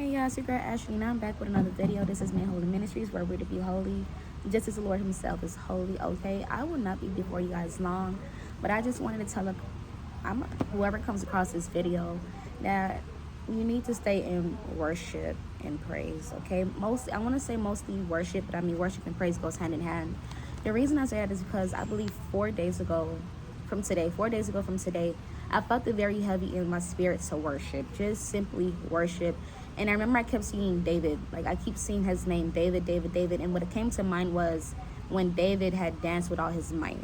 Hey y'all, it's your girl Ashley, and I'm back with another video. This is Made Holy Ministries, where we're to be holy, just as the Lord Himself is holy. Okay, I will not be before you guys long, but I just wanted to tell whoever comes across this video that you need to stay in worship and praise. Okay, I want to say mostly worship, but I mean worship and praise goes hand in hand. The reason I say that is because I believe 4 days ago from today, I felt it very heavy in my spirit to worship, just simply worship. And I remember I kept seeing David, like I keep seeing his name, David. And what it came to mind was when David had danced with all his might.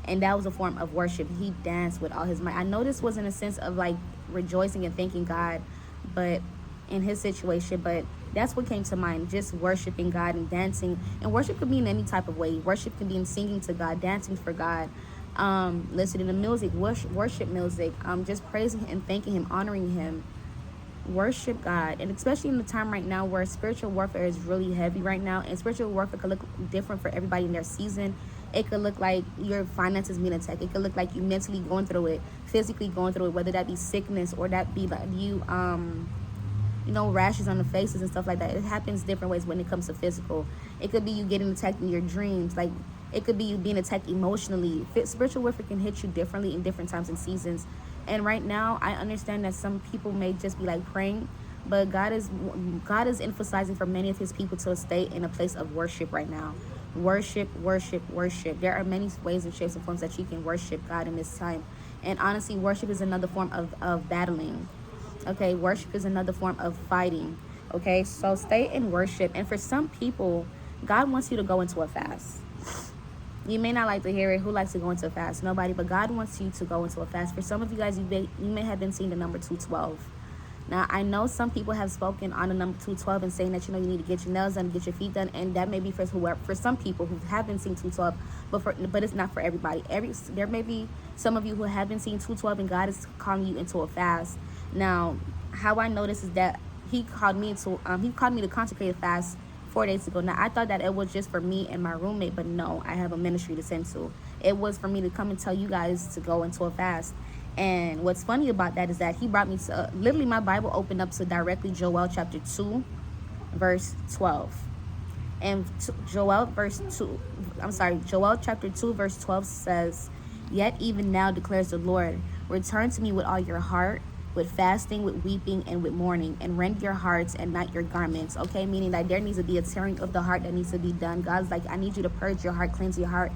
And that was a form of worship. He danced with all his might. I know this wasn't a sense of like rejoicing and thanking God, but in his situation, but that's what came to mind, just worshiping God and dancing. And worship could be in any type of way. Worship can be in singing to God, dancing for God, listening to music, worship music, just praising and thanking Him, honoring Him. Worship God. And especially in the time right now where spiritual warfare is really heavy right now, and spiritual warfare could look different for everybody in their season. It could look like your finances being attacked. It could look like you mentally going through it, physically going through it, whether that be sickness or that be like you rashes on the faces and stuff like that. It happens different ways when it comes to physical. It could be you getting attacked in your dreams. Like it could be you being attacked emotionally. Spiritual warfare can hit you differently in different times and seasons. And right now, I understand that some people may just be like praying, but God is emphasizing for many of His people to stay in a place of worship right now. Worship. There are many ways and shapes and forms that you can worship God in this time. And honestly, worship is another form of battling. Okay, worship is another form of fighting. Okay, so stay in worship. And for some people, God wants you to go into a fast. You may not like to hear it. Who likes to go into a fast? Nobody. But God wants you to go into a fast. For some of you guys, you may have been seeing the number 212. Now, I know some people have spoken on the number 212 and saying that, you need to get your nails done, get your feet done. And that may be for some people who have been seeing 212, but it's not for everybody. There may be some of you who have been seeing 212 and God is calling you into a fast. Now, how I know this is that He called me to consecrate a fast 4 days ago. Now, I thought that it was just for me and my roommate, but no, I have a ministry to send to. It was for me to come and tell you guys to go into a fast. And what's funny about that is that He brought me to, literally my Bible opened up to directly Joel chapter 2, verse 12. And Joel chapter 2, verse 12 says, "Yet even now declares the Lord, return to me with all your heart, with fasting, with weeping, and with mourning, and rend your hearts and not your garments." Okay, meaning that there needs to be a tearing of the heart that needs to be done. God's like, I need you to purge your heart, cleanse your heart.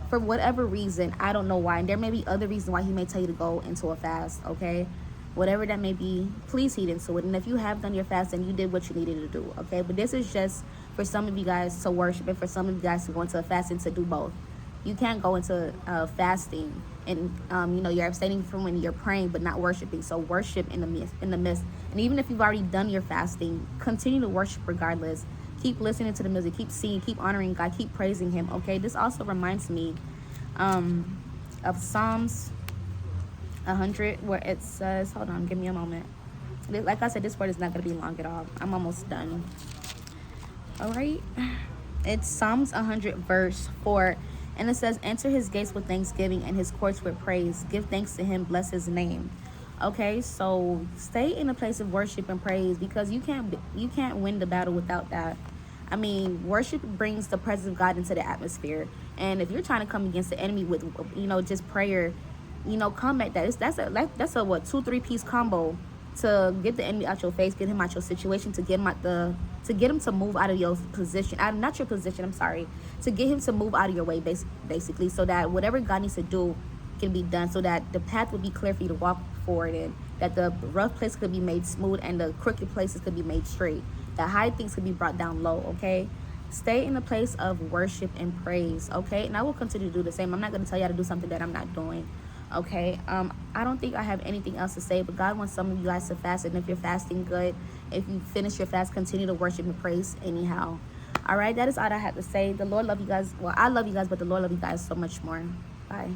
For whatever reason, I don't know why. And there may be other reasons why He may tell you to go into a fast, okay? Whatever that may be, please heed into it. And if you have done your fast, then you did what you needed to do, okay? But this is just for some of you guys to worship and for some of you guys to go into a fast and to do both. You can't go into fasting and you're abstaining from when you're praying but not worshiping. So worship in the midst. And even if you've already done your fasting, continue to worship regardless. Keep listening to the music, keep singing, keep honoring God, keep praising Him. Okay, this also reminds me of Psalms 100, where it says, hold on, give me a moment. Like I said, this word is not going to be long at all. I'm almost done. All right, it's Psalms 100 verse 4. And it says, enter His gates with thanksgiving and His courts with praise. Give thanks to Him, bless His name. Okay, so stay in a place of worship and praise, because you can't win the battle without that. I mean, worship brings the presence of God into the atmosphere. And if you're trying to come against the enemy with, just prayer, combat that. That's a 2-3 piece combo to get the enemy out your face, get him out your situation, to get him to move out of your position, to get him to move out of your way, basically, so that whatever God needs to do can be done, so that the path will be clear for you to walk forward in, that the rough place could be made smooth and the crooked places could be made straight, that high things could be brought down low. Okay, stay in a place of worship and praise. Okay, and I will continue to do the same. I'm not going to tell you how to do something that I'm not doing. Okay, I don't think I have anything else to say, but God wants some of you guys to fast. And if you're fasting, good. If you finish your fast, continue to worship and praise anyhow. All right, that is all I have to say. The Lord love you guys. Well, I love you guys, but the Lord love you guys so much more. Bye.